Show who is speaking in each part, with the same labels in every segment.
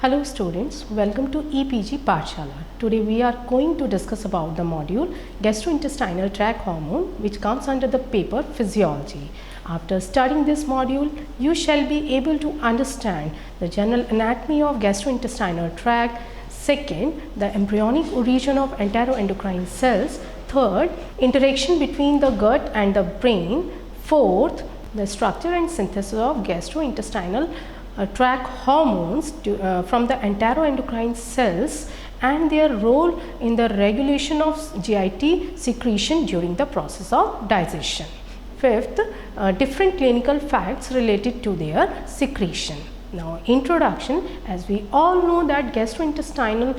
Speaker 1: Hello students, welcome to EPG Pathshala. Today we are going to discuss about the module gastrointestinal tract hormone, which comes under the paper physiology. After studying this module, you shall be able to understand the general anatomy of gastrointestinal tract. Second, the embryonic origin of enteroendocrine cells. Third, interaction between the gut and the brain. Fourth, the structure and synthesis of gastrointestinal tract hormones from the enteroendocrine cells and their role in the regulation of GIT secretion during the process of digestion. Fifth, different clinical facts related to their secretion. Now, introduction. As we all know that gastrointestinal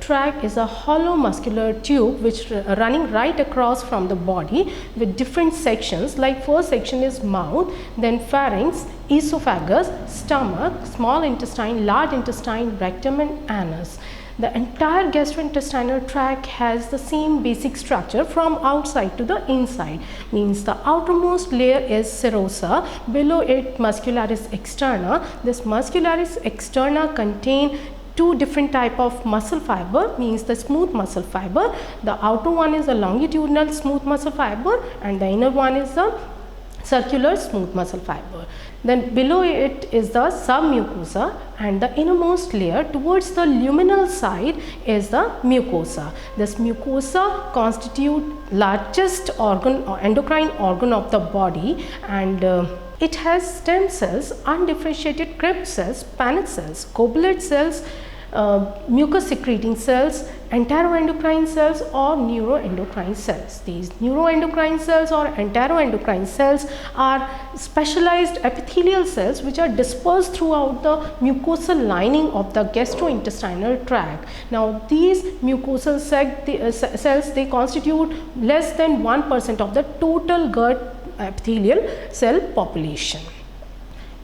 Speaker 1: tract is a hollow muscular tube which running right across from the body with different sections, like first section is mouth, then pharynx, esophagus, stomach, small intestine, large intestine, rectum and anus. The entire gastrointestinal tract has the same basic structure from outside to the inside. Means the outermost layer is serosa, below it muscularis externa. This muscularis externa contain two different type of muscle fiber, means the smooth muscle fiber. The outer one is a longitudinal smooth muscle fiber and the inner one is a circular smooth muscle fiber. Then below it is the submucosa and the innermost layer towards the luminal side is the mucosa. This mucosa constitute largest organ or endocrine organ of the body, and it has stem cells, undifferentiated Krebs cells, Paneth cells, Goblet cells, mucus secreting cells, enteroendocrine cells or neuroendocrine cells. These neuroendocrine cells or enteroendocrine cells are specialized epithelial cells which are dispersed throughout the mucosal lining of the gastrointestinal tract. Now, these mucosal cells they constitute less than 1% of the total gut epithelial cell population.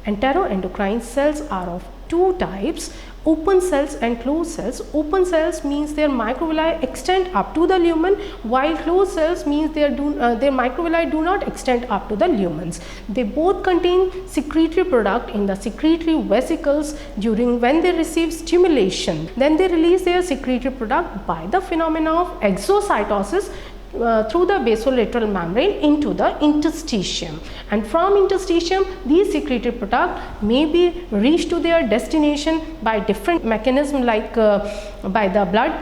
Speaker 1: Enteroendocrine cells are of two types: open cells and closed cells. Open cells means their microvilli extend up to the lumen, while closed cells means their microvilli do not extend up to the lumens. They both contain secretory product in the secretory vesicles during when they receive stimulation. Then they release their secretory product by the phenomena of exocytosis through the basolateral membrane into the interstitium, and from interstitium these secretory product may be reached to their destination by different mechanism, like by the blood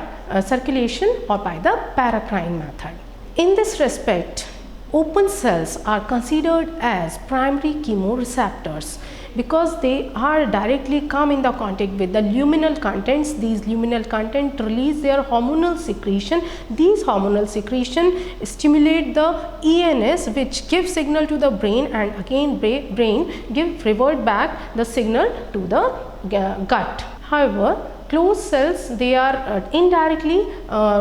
Speaker 1: circulation or by the paracrine method. In this respect, open cells are considered as primary chemoreceptors because they are directly come in the contact with the luminal contents. These luminal content release their hormonal secretion. These hormonal secretion stimulate the ENS, which gives signal to the brain, and again brain revert back the signal to the gut. However, closed cells, they are indirectly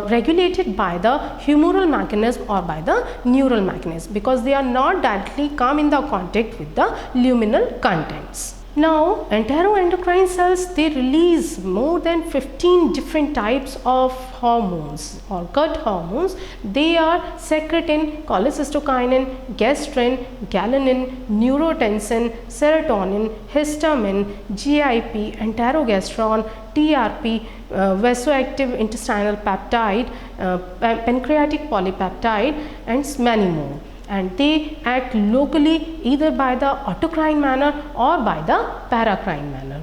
Speaker 1: regulated by the humoral mechanism or by the neural mechanism because they are not directly come in the contact with the luminal contents. Now, enteroendocrine cells, they release more than 15 different types of hormones or gut hormones. They are secretin, cholecystokinin, gastrin, galenin, neurotensin, serotonin, histamine, GIP, enterogastron, TRP, vasoactive intestinal peptide, pancreatic polypeptide, and many more. And they act locally either by the autocrine manner or by the paracrine manner.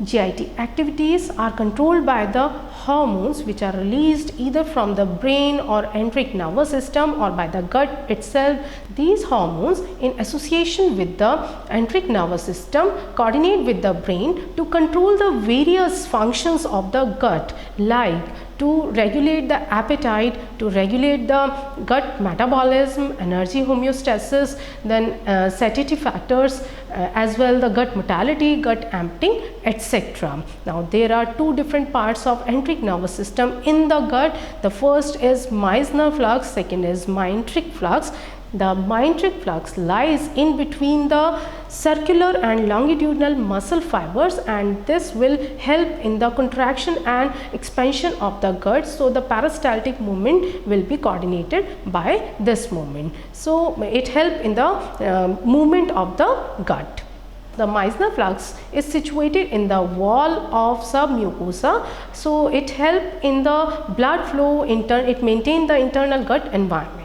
Speaker 1: GIT activities are controlled by the hormones which are released either from the brain or enteric nervous system or by the gut itself. These hormones, in association with the enteric nervous system, coordinate with the brain to control the various functions of the gut, like to regulate the appetite, to regulate the gut metabolism, energy homeostasis, then satiety factors, as well the gut motility, gut emptying, etc. Now, there are two different parts of enteric nervous system in the gut. The first is Meissner flux, second is myenteric flux. The myenteric flux lies in between the circular and longitudinal muscle fibers, and this will help in the contraction and expansion of the gut. So, the peristaltic movement will be coordinated by this movement. So, it helps in the movement of the gut. The Meissner flux is situated in the wall of submucosa, so it helps in the blood flow, it maintains the internal gut environment.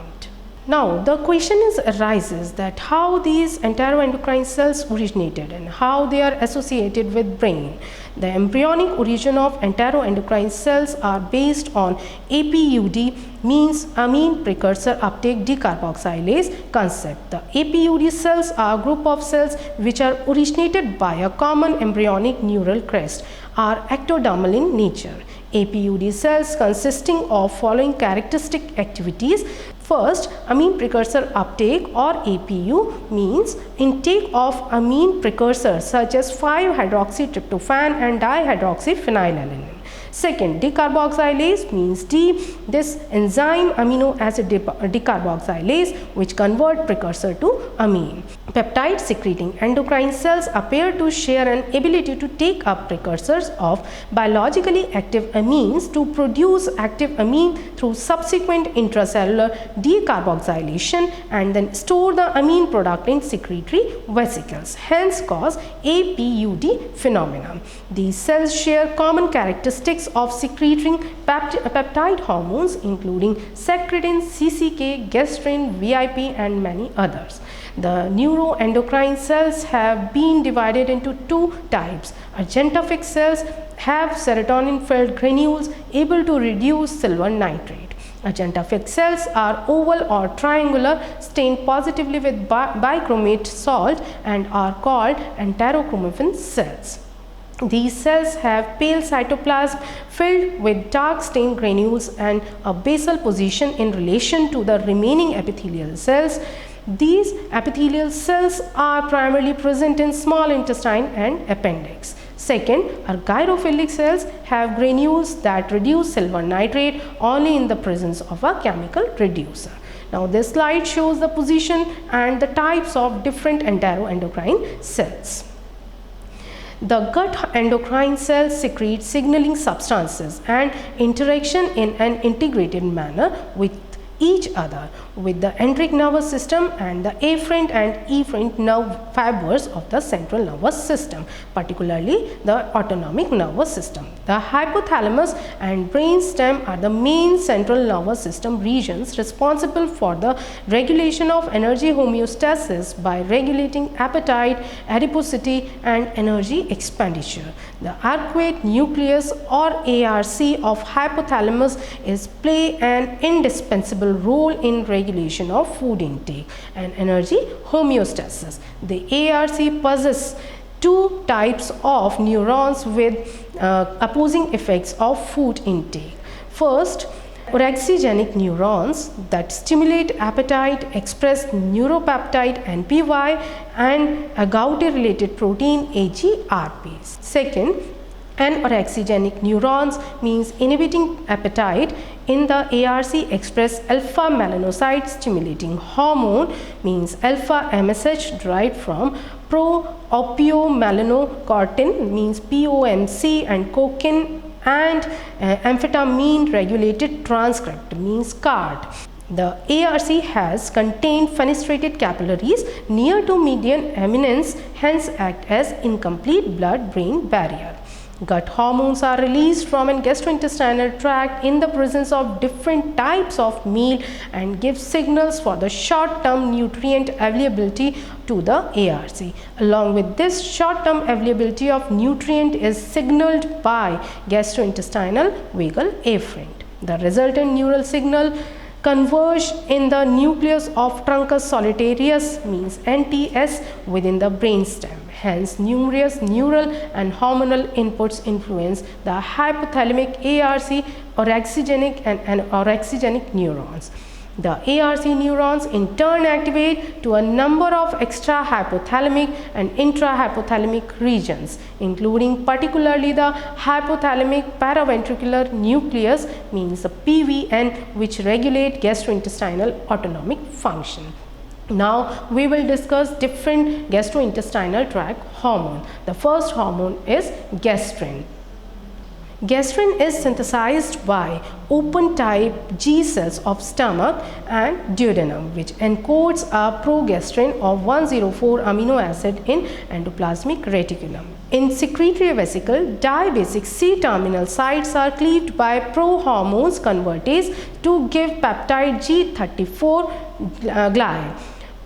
Speaker 1: Now the question arises that how these enteroendocrine cells originated and how they are associated with brain. The embryonic origin of enteroendocrine cells are based on APUD, means amine precursor uptake decarboxylase concept. The APUD cells are a group of cells which are originated by a common embryonic neural crest, are ectodermal in nature. APUD cells consisting of following characteristic activities. First, amine precursor uptake or APU means intake of amine precursors such as 5-hydroxytryptophan and dihydroxyphenylalanine. Second, decarboxylase means D. This enzyme amino acid decarboxylase which convert precursor to amine. Peptide secreting endocrine cells appear to share an ability to take up precursors of biologically active amines to produce active amine through subsequent intracellular decarboxylation and then store the amine product in secretory vesicles, hence cause APUD phenomenon. These cells share common characteristics of secreting peptide hormones including secretin, CCK, gastrin, VIP and many others. The neuroendocrine cells have been divided into two types. Argentophic cells have serotonin-filled granules able to reduce silver nitrate. Argentophic cells are oval or triangular, stained positively with bichromate salt and are called enterochromaffin cells. These cells have pale cytoplasm filled with dark stained granules and a basal position in relation to the remaining epithelial cells. These epithelial cells are primarily present in small intestine and appendix. Second, argyrophilic cells have granules that reduce silver nitrate only in the presence of a chemical reducer. Now this slide shows the position and the types of different enteroendocrine cells. The gut endocrine cells secrete signaling substances and interaction in an integrated manner with each other with the enteric nervous system and the afferent and efferent nerve fibers of the central nervous system, particularly the autonomic nervous system. The hypothalamus and brain stem are the main central nervous system regions responsible for the regulation of energy homeostasis by regulating appetite, adiposity and energy expenditure. The arcuate nucleus or ARC of hypothalamus play an indispensable role in regulation of food intake and energy homeostasis. The ARC possesses two types of neurons with opposing effects of food intake. First, orexigenic neurons that stimulate appetite express neuropeptide NPY and agouti related protein AGRP. Second, anorexigenic neurons means inhibiting appetite in the ARC express alpha melanocyte stimulating hormone means alpha MSH derived from pro-opiomelanocortin means POMC and cocaine and amphetamine regulated transcript means CART. The ARC has contained fenestrated capillaries near to median eminence, hence act as incomplete blood-brain barrier. Gut hormones are released from a gastrointestinal tract in the presence of different types of meal and give signals for the short-term nutrient availability to the ARC. Along with this, short-term availability of nutrient is signaled by gastrointestinal vagal afferent. The resultant neural signal converge in the nucleus of truncus solitarius means NTS within the brainstem. Hence, numerous neural and hormonal inputs influence the hypothalamic ARC orexigenic and anorexigenic neurons. The ARC neurons in turn activate to a number of extra hypothalamic and intrahypothalamic regions, including particularly the hypothalamic paraventricular nucleus means the PVN, which regulate gastrointestinal autonomic function. Now we will discuss different gastrointestinal tract hormone. The first hormone is gastrin. Gastrin is synthesized by open type G cells of stomach and duodenum, which encodes a progastrin of 104 amino acid in endoplasmic reticulum. In secretory vesicle, dibasic C-terminal sites are cleaved by prohormones convertase to give peptide G34 gly.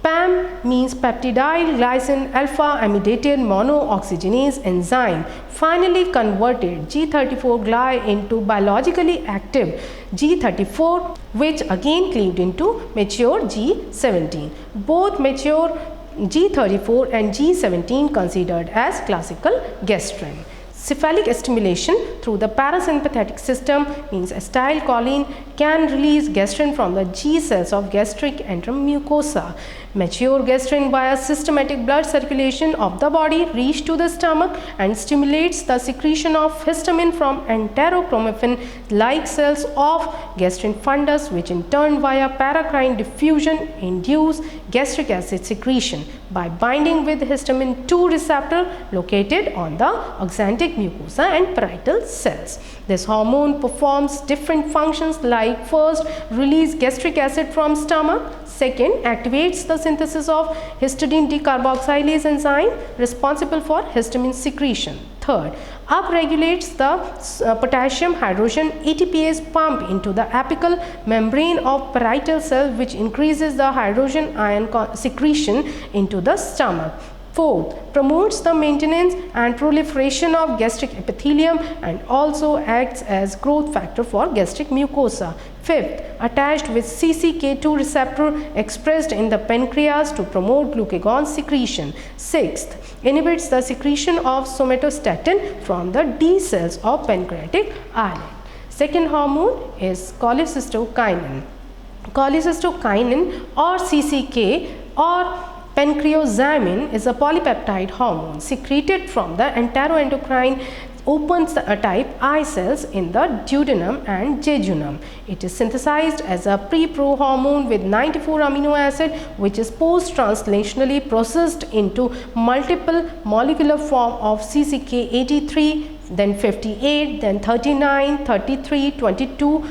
Speaker 1: PAM means peptidyl glycine alpha amidated monooxygenase enzyme finally converted G34 gly into biologically active G34, which again cleaved into mature G17. Both mature G34 and G17 considered as classical gastrin. Cephalic stimulation through the parasympathetic system means acetylcholine can release gastrin from the G cells of gastric enteromucosa. Mature gastrin via systematic blood circulation of the body reach to the stomach and stimulates the secretion of histamine from enterochromaffin-like cells of gastrin fundus, which in turn via paracrine diffusion induce gastric acid secretion by binding with histamine 2 receptor located on the oxantic mucosa and parietal cells. This hormone performs different functions like first, release gastric acid from stomach, second, activates the synthesis of histidine decarboxylase enzyme responsible for histamine secretion, third, upregulates the potassium hydrogen ATPase pump into the apical membrane of parietal cell, which increases the hydrogen ion secretion into the stomach. Fourth, promotes the maintenance and proliferation of gastric epithelium and also acts as growth factor for gastric mucosa. Fifth, attached with CCK2 receptor expressed in the pancreas to promote glucagon secretion. Sixth, inhibits the secretion of somatostatin from the D cells of pancreatic islet. Second hormone is cholecystokinin. Cholecystokinin or CCK or pancreozymin is a polypeptide hormone secreted from the enteroendocrine open type I cells in the duodenum and jejunum. It is synthesized as a pre-pro hormone with 94 amino acid, which is post-translationally processed into multiple molecular form of CCK83, then 58, then 39, 33, 22,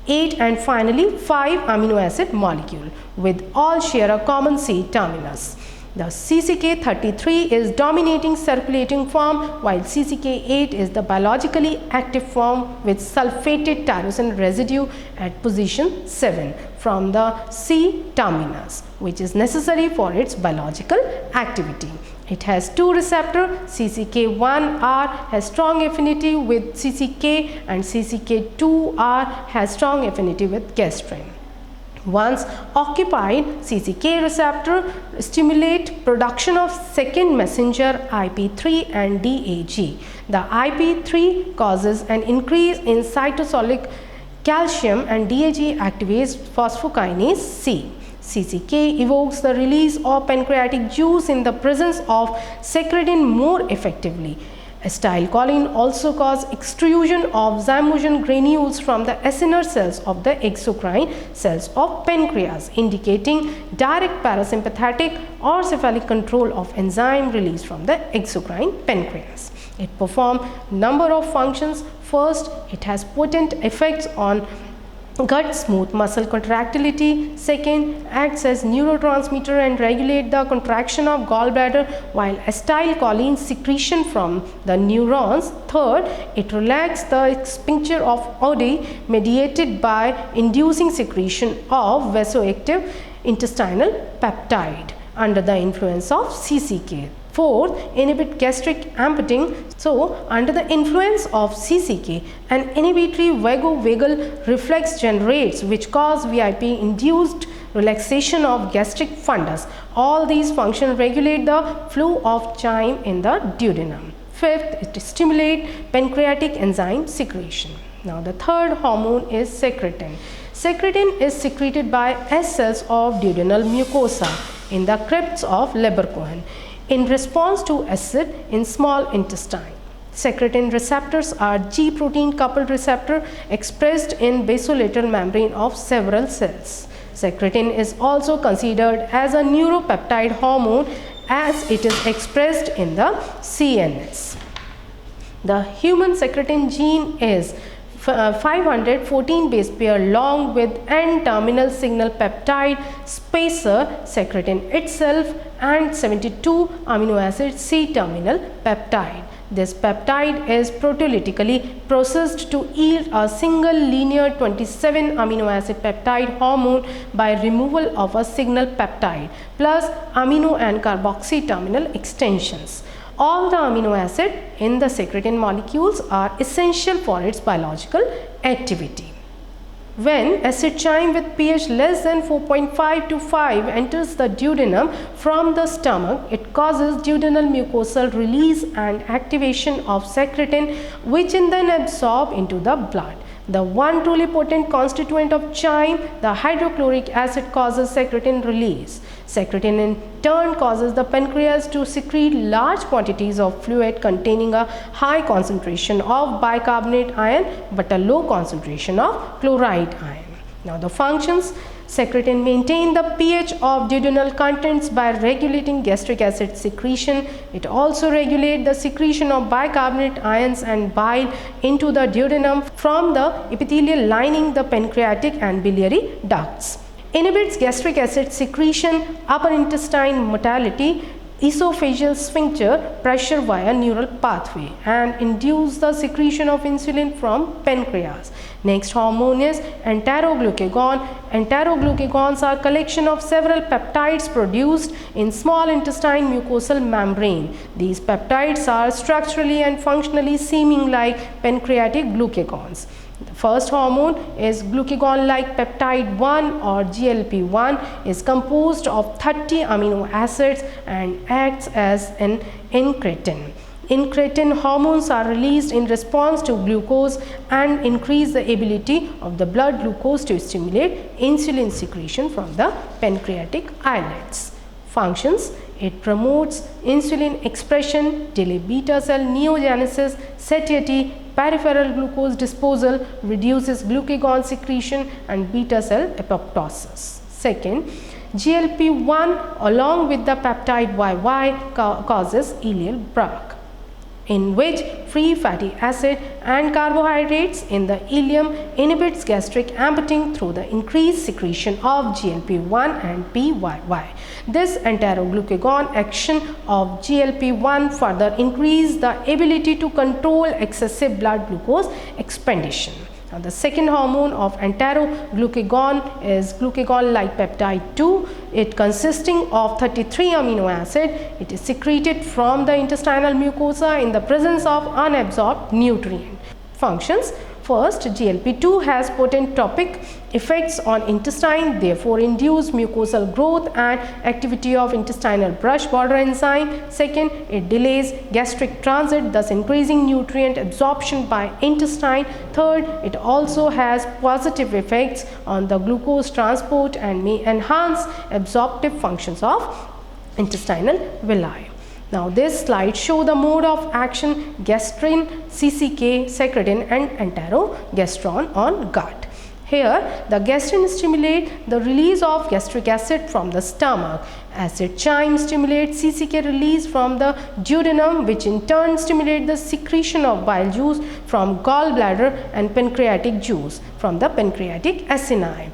Speaker 1: 8 and finally 5 amino acid molecule, with all share a common C terminus. The CCK33 is dominating circulating form, while CCK8 is the biologically active form with sulfated tyrosine residue at position 7 from the C terminus, which is necessary for its biological activity. It has two receptors. CCK1R has strong affinity with CCK and CCK2R has strong affinity with gastrin. Once occupied, CCK receptor stimulate production of second messenger IP3 and DAG. The IP3 causes an increase in cytosolic calcium and DAG activates phosphokinase C. CCK evokes the release of pancreatic juice in the presence of secretin more effectively. Acetylcholine also causes extrusion of zymogen granules from the acinar cells of the exocrine cells of pancreas, indicating direct parasympathetic or cephalic control of enzyme release from the exocrine pancreas. It performs number of functions. First, it has potent effects on gut smooth muscle contractility. Second, acts as neurotransmitter and regulate the contraction of gallbladder while acetylcholine secretion from the neurons. Third, it relaxes the sphincter of Oddi mediated by inducing secretion of vasoactive intestinal peptide under the influence of CCK. Fourth, inhibit gastric emptying. So, under the influence of CCK, an inhibitory vagovagal reflex generates, which cause VIP-induced relaxation of gastric fundus. All these functions regulate the flow of chyme in the duodenum. Fifth, it stimulates pancreatic enzyme secretion. Now, the third hormone is secretin. Secretin is secreted by S cells of duodenal mucosa in the crypts of Leberkohen in response to acid in small intestine. Secretin receptors are G protein coupled receptor expressed in basolateral membrane of several cells. Secretin is also considered as a neuropeptide hormone as it is expressed in the CNS. The human secretin gene is 514 base pair long with N-terminal signal peptide spacer secretin itself and 72 amino acid C-terminal peptide. This peptide is proteolytically processed to yield a single linear 27 amino acid peptide hormone by removal of a signal peptide plus amino and carboxy terminal extensions. All the amino acid in the secretin molecules are essential for its biological activity. When acid chyme with pH less than 4.5 to 5 enters the duodenum from the stomach, it causes duodenal mucosal release and activation of secretin, which is then absorbed into the blood. The one truly potent constituent of chyme, the hydrochloric acid, causes secretin release. Secretin in turn causes the pancreas to secrete large quantities of fluid containing a high concentration of bicarbonate ion but a low concentration of chloride ion. Now the functions: secretin maintain the pH of duodenal contents by regulating gastric acid secretion. It also regulates the secretion of bicarbonate ions and bile into the duodenum from the epithelial lining the pancreatic and biliary ducts. Inhibits gastric acid secretion, upper intestine motility, esophageal sphincter pressure via neural pathway, and induce the secretion of insulin from pancreas. Next hormone is enteroglucagon. Enteroglucagons are collection of several peptides produced in small intestine mucosal membrane. These peptides are structurally and functionally seeming like pancreatic glucagons. The first hormone is glucagon-like peptide 1 or GLP-1, is composed of 30 amino acids and acts as an incretin. Incretin hormones are released in response to glucose and increase the ability of the blood glucose to stimulate insulin secretion from the pancreatic islets. Functions: it promotes insulin expression, delay beta cell neogenesis, satiety, peripheral glucose disposal, reduces glucagon secretion and beta cell apoptosis. Second, GLP-1 along with the peptide YY causes ileal brag, in which free fatty acid and carbohydrates in the ileum inhibits gastric emptying through the increased secretion of GLP-1 and PYY. This enteroglucagon action of GLP-1 further increases the ability to control excessive blood glucose expenditure. Now, the second hormone of enteroglucagon is glucagon-like peptide 2. It consisting of 33 amino acid. It is secreted from the intestinal mucosa in the presence of unabsorbed nutrient. Functions: first, GLP-2 has potent topic effects on intestine, therefore induce mucosal growth and activity of intestinal brush border enzyme. Second, it delays gastric transit, thus increasing nutrient absorption by intestine. Third, it also has positive effects on the glucose transport and may enhance absorptive functions of intestinal villi. Now this slide show the mode of action: gastrin, CCK, secretin and enterogastron on gut. Here the gastrin stimulates the release of gastric acid from the stomach. Acid chyme stimulates CCK release from the duodenum, which in turn stimulates the secretion of bile juice from gallbladder and pancreatic juice from the pancreatic acini.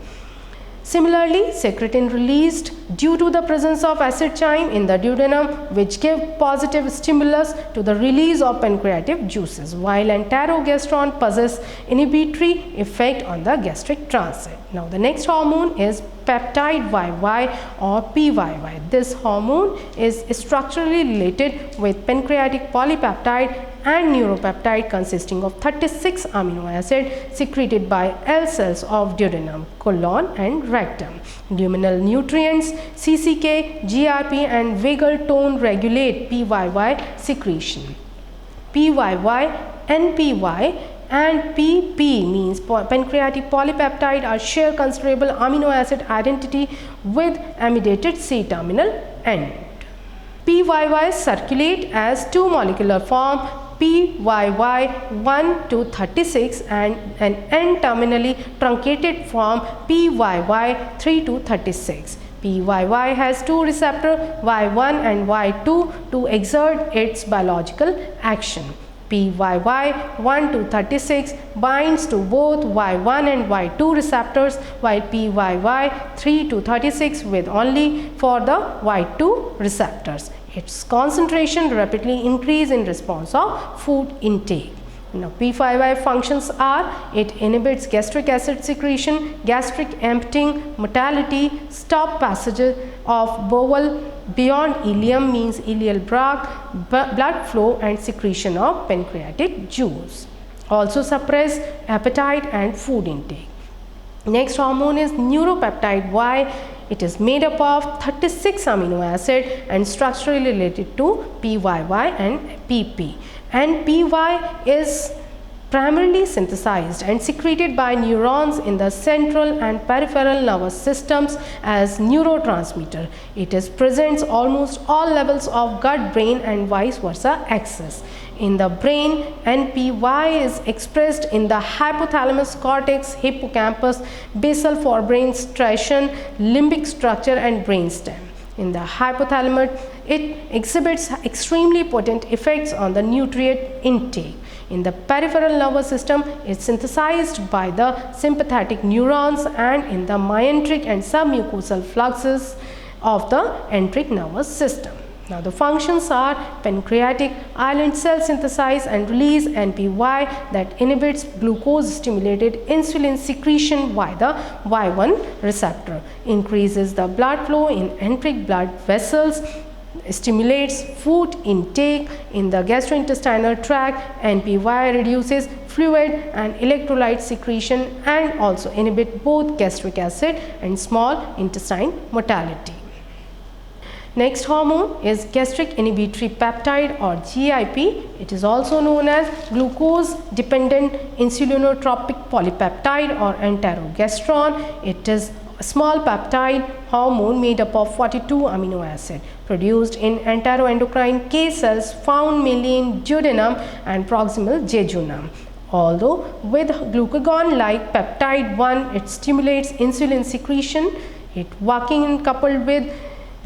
Speaker 1: Similarly, secretin released due to the presence of acid chyme in the duodenum, which give positive stimulus to the release of pancreatic juices, while enterogastron possess inhibitory effect on the gastric transit. Now the next hormone is peptide YY or PYY. This hormone is structurally related with pancreatic polypeptide and neuropeptide consisting of 36 amino acid secreted by L cells of duodenum, colon and rectum. Luminal nutrients CCK, GRP and vagal tone regulate PYY secretion. PYY, NPY and PP means pancreatic polypeptide are share considerable amino acid identity with amidated C-terminal end. PYY circulate as two molecular form PYY 1 to 36 and an N-terminally truncated form PYY 3 to 36. PYY has two receptors Y1 and Y2 to exert its biological action. PYY1 to 36 binds to both Y1 and Y2 receptors, while PYY3 to 36 with only for the Y2 receptors. Its concentration rapidly increase in response of food intake. Now, P5Y functions are: it inhibits gastric acid secretion, gastric emptying, motility, stop passage of bowel beyond ileum means ileal brag, blood flow and secretion of pancreatic juice. Also suppress appetite and food intake. Next hormone is neuropeptide Y. It is made up of 36 amino acid and structurally related to PYY and PP. And PY is primarily synthesized and secreted by neurons in the central and peripheral nervous systems as neurotransmitter. It is present almost all levels of gut-brain and vice versa axis. In the brain, NPY is expressed in the hypothalamus, cortex, hippocampus, basal forebrain, limbic structure and brainstem. In the hypothalamus, it exhibits extremely potent effects on the nutrient intake. In the peripheral nervous system, it is synthesized by the sympathetic neurons, and in the myenteric and submucosal fluxes of the enteric nervous system. Now, the functions are: pancreatic island cell synthesize and release NPY that inhibits glucose stimulated insulin secretion by the Y1 receptor, increases the blood flow in enteric blood vessels, stimulates food intake in the gastrointestinal tract. NPY reduces fluid and electrolyte secretion and also inhibit both gastric acid and small intestine motility. Next hormone is gastric inhibitory peptide or GIP. It is also known as glucose dependent insulinotropic polypeptide or enterogastron. It is a small peptide hormone made up of 42 amino acid produced in enteroendocrine K cells found mainly in duodenum and proximal jejunum. Although with glucagon like peptide 1, it stimulates insulin secretion. It working coupled with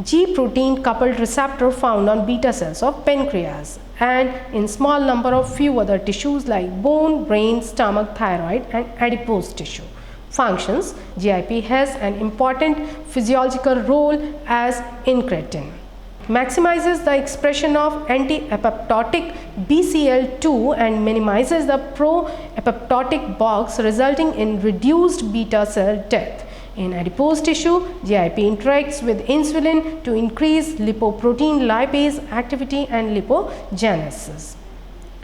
Speaker 1: G protein coupled receptor found on beta cells of pancreas and in small number of few other tissues like bone, brain, stomach, thyroid and adipose tissue. Functions: GIP has an important physiological role as incretin. Maximizes the expression of anti-apoptotic BCL2 and minimizes the pro-apoptotic box, resulting in reduced beta cell death. In adipose tissue, GIP interacts with insulin to increase lipoprotein lipase activity and lipogenesis.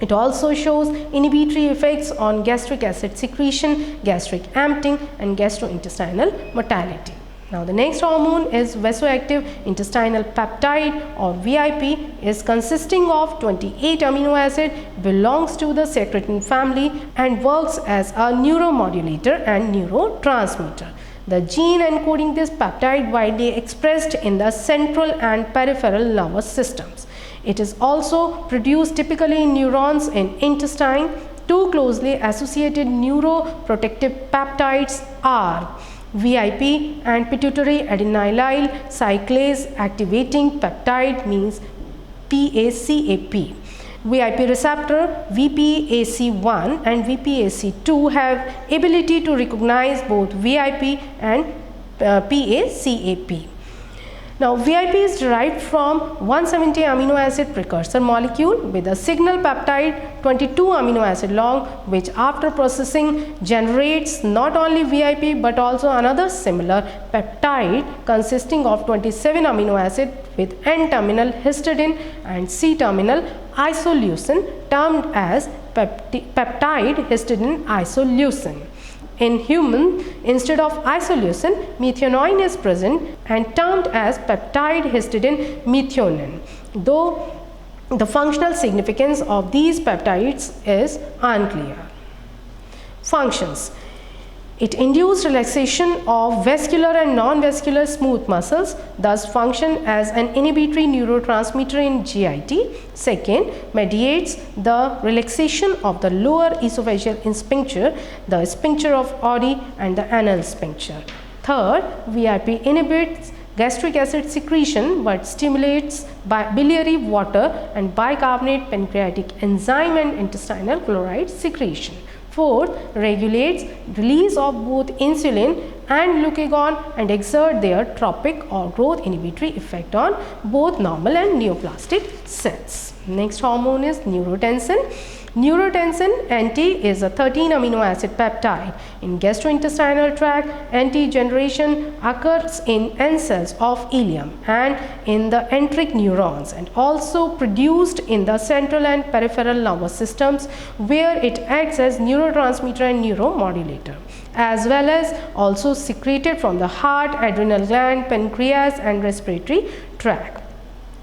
Speaker 1: It also shows inhibitory effects on gastric acid secretion, gastric emptying and gastrointestinal motility. Now, the next hormone is vasoactive intestinal peptide or VIP, is consisting of 28 amino acid, belongs to the secretin family and works as a neuromodulator and neurotransmitter. The gene encoding this peptide widely expressed in the central and peripheral nervous systems. It is also produced typically in neurons in intestine. Two closely associated neuroprotective peptides are VIP and pituitary adenylyl cyclase activating peptide means PACAP. VIP receptor VPAC1 and VPAC2 have ability to recognize both VIP and PACAP. Now, VIP is derived from 170 amino acid precursor molecule with a signal peptide 22 amino acid long, which after processing generates not only VIP but also another similar peptide consisting of 27 amino acid with N-terminal histidine and C-terminal isoleucine termed as peptide histidine isoleucine. In human, instead of isoleucine, methionine is present and termed as peptide histidine methionine, though the functional significance of these peptides is unclear. Functions: it induces relaxation of vascular and non-vascular smooth muscles, thus function as an inhibitory neurotransmitter in GIT. Second, mediates the relaxation of the lower esophageal sphincter, the sphincter of Oddi and the anal sphincter. Third, VIP inhibits gastric acid secretion but stimulates biliary water and bicarbonate pancreatic enzyme and intestinal chloride secretion. Fourth, regulates release of both insulin and glucagon and exert their tropic or growth inhibitory effect on both normal and neoplastic cells. Next hormone is neurotensin. Neurotensin NT is a 13 amino acid peptide. In gastrointestinal tract, NT generation occurs in N cells of ileum and in the enteric neurons, and also produced in the central and peripheral nervous systems, where it acts as neurotransmitter and neuromodulator, as well as also secreted from the heart, adrenal gland, pancreas and respiratory tract.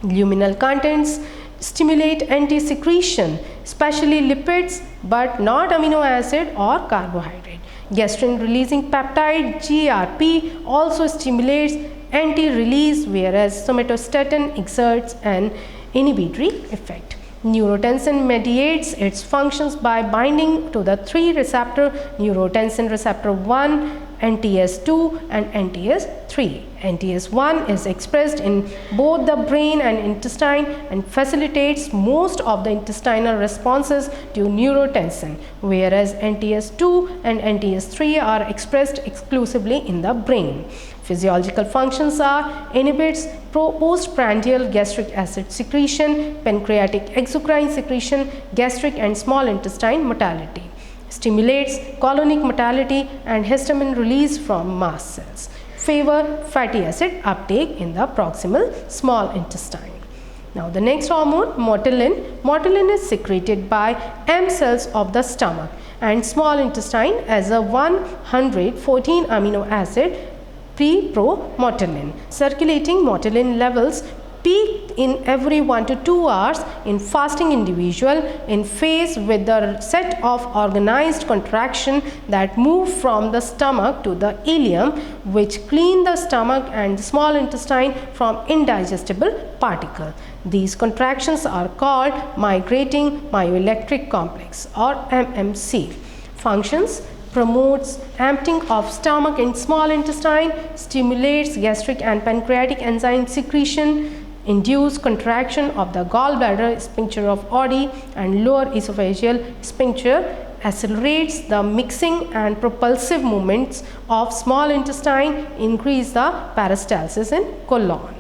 Speaker 1: Luminal contents stimulate NT secretion, especially lipids but not amino acid or carbohydrate. Gastrin releasing peptide GRP also stimulates NT release, whereas somatostatin exerts an inhibitory effect. Neurotensin mediates its functions by binding to the three receptor neurotensin receptor 1, NTS2 and NTS3. NTS1 is expressed in both the brain and intestine and facilitates most of the intestinal responses to neurotensin, whereas NTS2 and NTS3 are expressed exclusively in the brain. Physiological functions are inhibits postprandial gastric acid secretion, pancreatic exocrine secretion, gastric and small intestine motility. Stimulates colonic motility and histamine release from mast cells. Favor fatty acid uptake in the proximal small intestine. Now the next hormone, mortallin. Mortallin is secreted by M cells of the stomach and small intestine as a 114 amino acid pre-pro-mortallin. Circulating mortallin levels peak in every 1 to 2 hours in fasting individual in phase with the set of organized contraction that move from the stomach to the ileum, which clean the stomach and the small intestine from indigestible particle. These contractions are called migrating myoelectric complex or MMC. Functions: promotes emptying of stomach and small intestine, stimulates gastric and pancreatic enzyme secretion, induce contraction of the gallbladder sphincter of Oddi and lower esophageal sphincter, accelerates the mixing and propulsive movements of small intestine, increase the peristalsis in colon.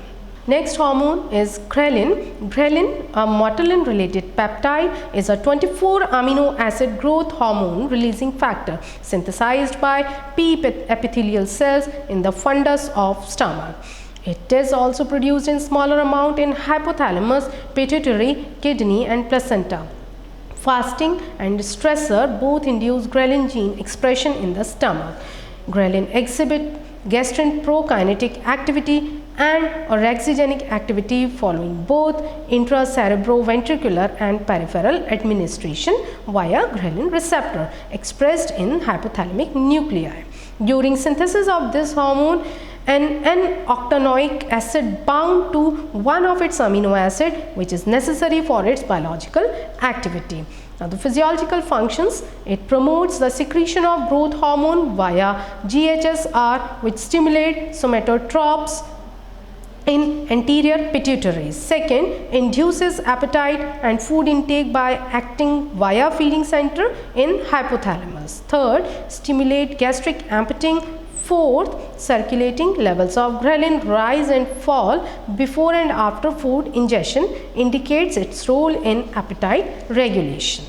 Speaker 1: Next hormone is ghrelin. Ghrelin, a mortallin related peptide, is a 24 amino acid growth hormone releasing factor synthesized by P epithelial cells in the fundus of stomach. It is also produced in smaller amount in hypothalamus, pituitary, kidney and placenta. Fasting and stressor both induce ghrelin gene expression in the stomach. Ghrelin exhibit gastrin prokinetic activity and orexigenic activity following both intracerebroventricular and peripheral administration via ghrelin receptor expressed in hypothalamic nuclei. During synthesis of this hormone, an N-octanoic acid bound to one of its amino acid, which is necessary for its biological activity. Now the physiological functions: it promotes the secretion of growth hormone via GHSR, which stimulate somatotropes in anterior pituitary. Second, induces appetite and food intake by acting via feeding center in hypothalamus. Third, stimulate gastric emptying. Fourth, circulating levels of ghrelin rise and fall before and after food ingestion indicates its role in appetite regulation.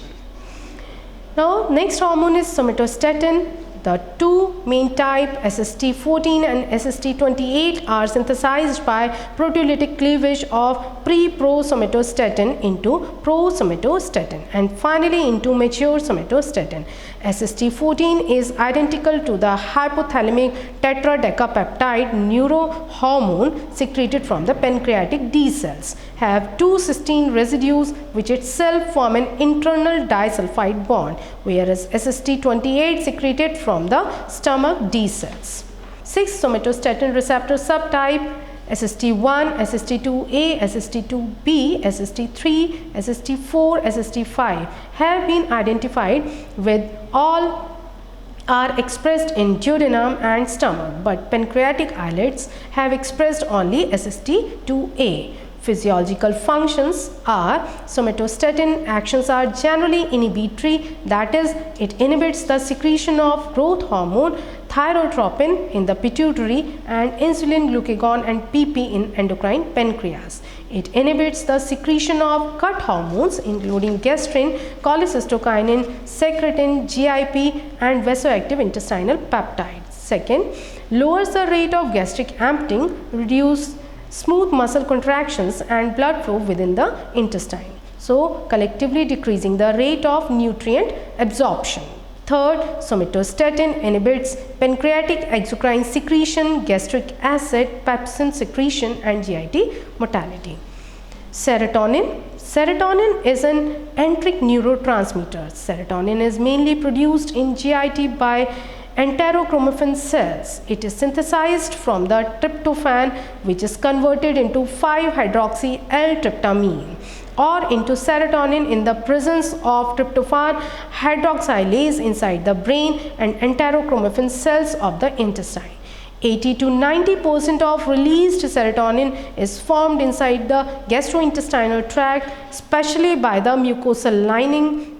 Speaker 1: Now next hormone is somatostatin. The two main type SST14 and SST28 are synthesized by proteolytic cleavage of pre-pro-somatostatin into pro-somatostatin and finally into mature somatostatin. SST14 is identical to the hypothalamic tetradecapeptide neurohormone secreted from the pancreatic D cells, have two cysteine residues which itself form an internal disulfide bond, whereas SST28 secreted from the stomach D cells. 6 somatostatin receptor subtype: SST1, SST2A, SST2B, SST3, SST4, SST5 have been identified with all are expressed in duodenum and stomach, but pancreatic islets have expressed only SST2A. Physiological functions are somatostatin actions are generally inhibitory, that is, it inhibits the secretion of growth hormone thyrotropin in the pituitary and insulin glucagon and PP in endocrine pancreas. It inhibits the secretion of gut hormones including gastrin, cholecystokinin, secretin, GIP and vasoactive intestinal peptides. Second, lowers the rate of gastric emptying, reduce smooth muscle contractions and blood flow within the intestine, so collectively decreasing the rate of nutrient absorption. Third, somatostatin inhibits pancreatic exocrine secretion, gastric acid, pepsin secretion and GIT motility. Serotonin. Serotonin is an enteric neurotransmitter. Serotonin is mainly produced in GIT by enterochromaffin cells. It is synthesized from the tryptophan, which is converted into 5-hydroxy-L-tryptamine or into serotonin in the presence of tryptophan hydroxylase inside the brain and enterochromaffin cells of the intestine. 80 to 90% of released serotonin is formed inside the gastrointestinal tract, especially by the mucosal lining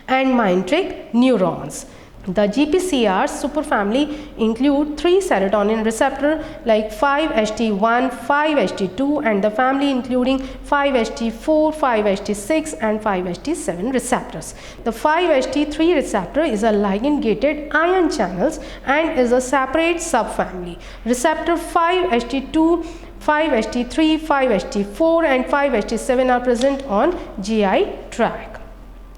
Speaker 1: and myenteric neurons. The GPCR superfamily include 3 serotonin receptor like 5-HT1, 5-HT2 and the family including 5-HT4, 5-HT6 and 5-HT7 receptors. The 5-HT3 receptor is a ligand-gated ion channels and is a separate subfamily. Receptor 5-HT2, 5-HT3, 5-HT4 and 5-HT7 are present on GI tract.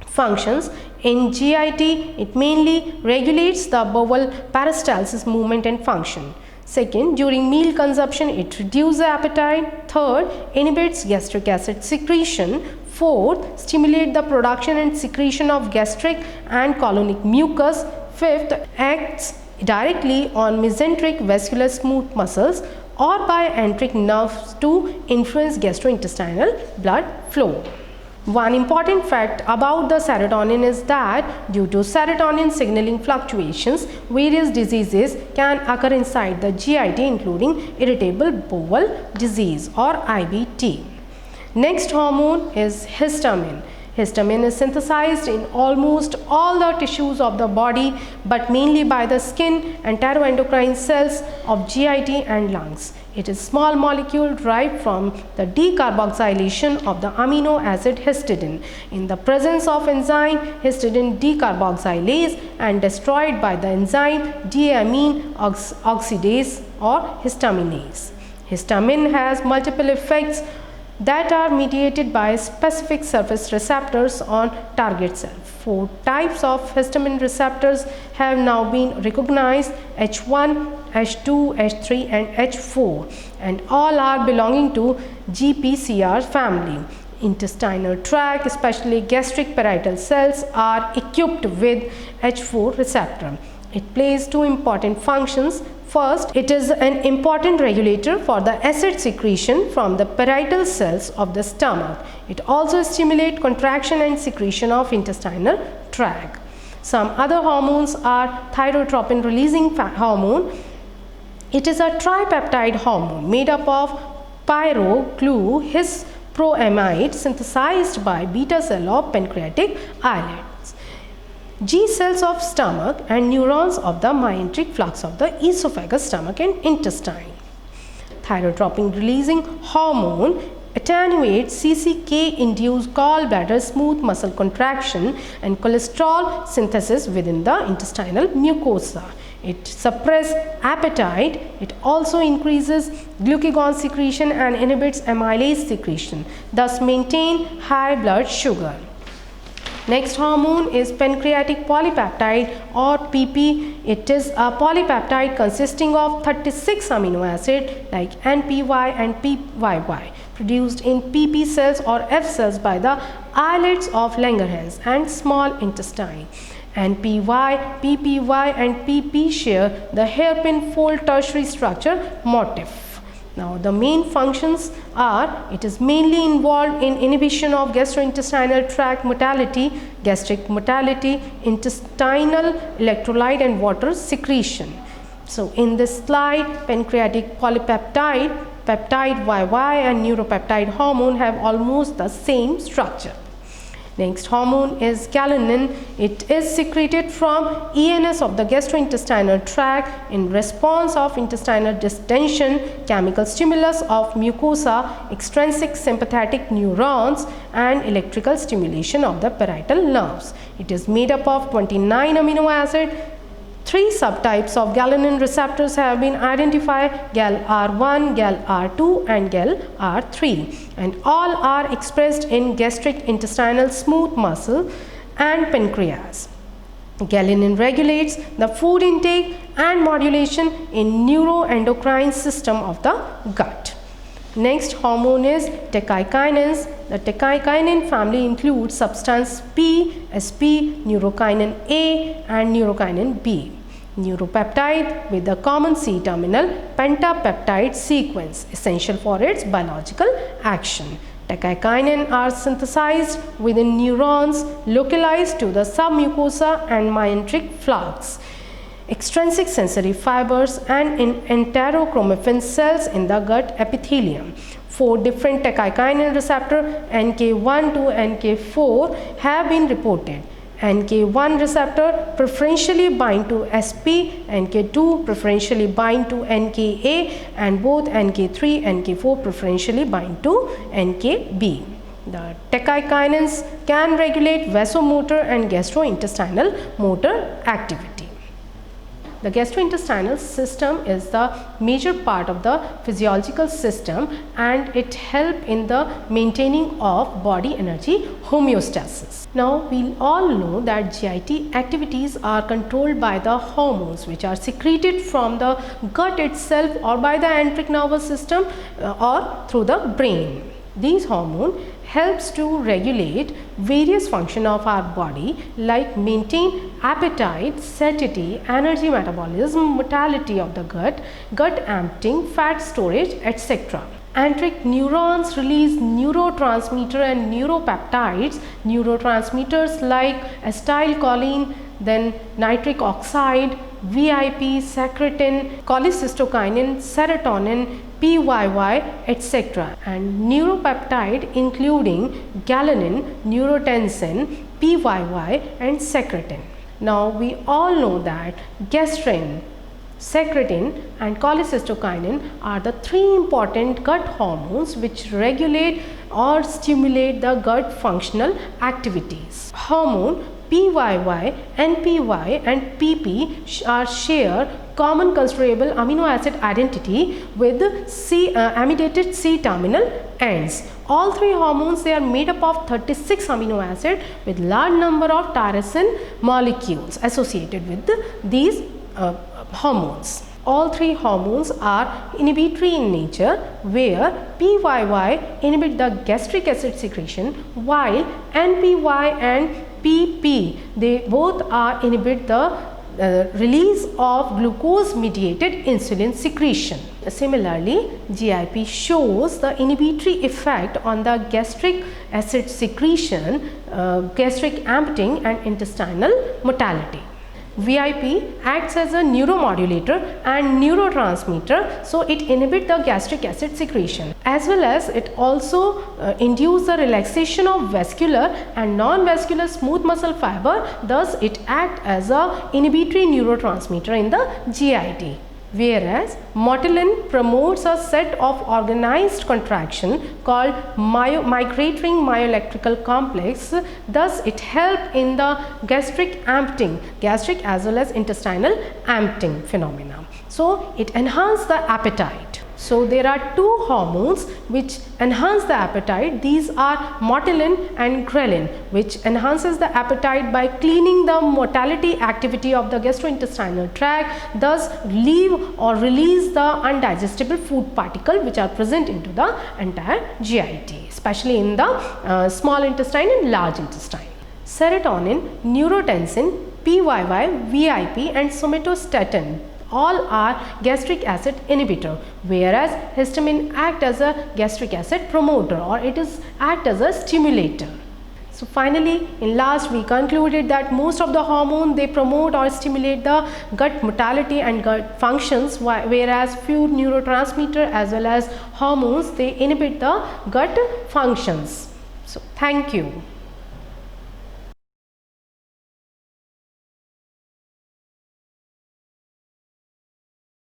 Speaker 1: Functions. In GIT, it mainly regulates the bowel peristalsis movement and function. Second, during meal consumption, it reduces appetite. Third, inhibits gastric acid secretion. Fourth, stimulates the production and secretion of gastric and colonic mucus. Fifth, acts directly on mesenteric vascular smooth muscles or by enteric nerves to influence gastrointestinal blood flow. One important fact about the serotonin is that due to serotonin signaling fluctuations, various diseases can occur inside the GIT including irritable bowel disease or IBD. Next hormone is histamine. Histamine is synthesized in almost all the tissues of the body but mainly by the skin and enteroendocrine cells of GIT and lungs. It is small molecule derived from the decarboxylation of the amino acid histidine in the presence of enzyme histidine decarboxylase and destroyed by the enzyme diamine oxidase or histaminase. Histamine has multiple effects that are mediated by specific surface receptors on target cell. 4 types of histamine receptors have now been recognized: H1, H2, H3 and H4, and all are belonging to GPCR family. Intestinal tract, especially gastric parietal cells, are equipped with H4 receptor. It plays 2 important functions. First, it is an important regulator for the acid secretion from the parietal cells of the stomach. It also stimulates contraction and secretion of intestinal tract. Some other hormones are thyrotropin releasing hormone. It is a tripeptide hormone made up of pyrogluhisproamide synthesized by beta cell of pancreatic islets, G cells of stomach and neurons of the myenteric flux of the esophagus, stomach and intestine. Thyrotropin releasing hormone attenuates CCK-induced gallbladder smooth muscle contraction and cholesterol synthesis within the intestinal mucosa. It suppresses appetite. It also increases glucagon secretion and inhibits amylase secretion, thus maintain high blood sugar. Next hormone is pancreatic polypeptide or PP. It is a polypeptide consisting of 36 amino acids like NPY and PYY produced in PP cells or F cells by the islets of Langerhans and small intestine. NPY, PPY and PP share the hairpin fold tertiary structure motif. Now the main functions are, it is mainly involved in inhibition of gastrointestinal tract motility, gastric motility, intestinal electrolyte and water secretion. So in this slide, pancreatic polypeptide, peptide YY and neuropeptide hormone have almost the same structure. Next hormone is ghrelin. It is secreted from ENS of the gastrointestinal tract in response of intestinal distension, chemical stimulus of mucosa, extrinsic sympathetic neurons and electrical stimulation of the parietal nerves. It is made up of 29 amino acids. 3 subtypes of ghrelin receptors have been identified: GAL-R1, GAL-R2 and GAL-R3, and all are expressed in gastric intestinal smooth muscle and pancreas. Ghrelin regulates the food intake and modulation in neuroendocrine system of the gut. Next hormone is tachykinin. The tachykinin family includes substance P, SP, neurokinin A and neurokinin B. Neuropeptide with the common C-terminal pentapeptide sequence, essential for its biological action. Tachykinin are synthesized within neurons localized to the submucosa and myenteric flux, extrinsic sensory fibers and in enterochromaffin cells in the gut epithelium. 4 different tachykinin receptor NK1 to NK4 have been reported. NK1 receptor preferentially bind to SP, NK2 preferentially bind to NKA and both NK3 and NK4 preferentially bind to NKB. The tachykinins can regulate vasomotor and gastrointestinal motor activity. The gastrointestinal system is the major part of the physiological system and it helps in the maintaining of body energy homeostasis. Now we all know that GIT activities are controlled by the hormones which are secreted from the gut itself or by the enteric nervous system or through the brain. These hormones helps to regulate various functions of our body like maintain appetite, satiety, energy metabolism, motility of the gut, gut emptying, fat storage, etc. Enteric neurons release neurotransmitter and neuropeptides. Neurotransmitters like acetylcholine, then nitric oxide, VIP, secretin, cholecystokinin, serotonin, PYY, etc. and neuropeptide including ghrelin, neurotensin, PYY and secretin. Now we all know that gastrin, secretin and cholecystokinin are the 3 important gut hormones which regulate or stimulate the gut functional activities. Hormone PYY, NPY and PP are share common considerable amino acid identity with amidated C-terminal ends. All 3 hormones, they are made up of 36 amino acids with large number of tyrosine molecules associated with these hormones. All 3 hormones are inhibitory in nature, where PYY inhibit the gastric acid secretion while NPY and PP, they both are inhibit the release of glucose mediated insulin secretion. Similarly, GIP shows the inhibitory effect on the gastric acid secretion, gastric emptying and intestinal motility. VIP acts as a neuromodulator and neurotransmitter, so it inhibits the gastric acid secretion, as well as it also induces the relaxation of vascular and non-vascular smooth muscle fiber. Thus it acts as a inhibitory neurotransmitter in the GIT. Whereas motilin promotes a set of organized contraction called migrating myoelectrical complex. Thus it helps in the gastric emptying, gastric as well as intestinal emptying phenomena. So it enhances the appetite. So there are 2 hormones which enhance the appetite. These are motilin and ghrelin, which enhances the appetite by cleaning the motility activity of the gastrointestinal tract, thus leave or release the undigestible food particles which are present into the entire GIT, especially in the small intestine and large intestine. Serotonin, neurotensin, PYY, VIP and somatostatin All are gastric acid inhibitor, whereas histamine act as a gastric acid promoter, or it is act as a stimulator. So finally, in last we concluded that most of the hormone they promote or stimulate the gut motility and gut functions, whereas few neurotransmitter as well as hormones they inhibit the gut functions. So thank you.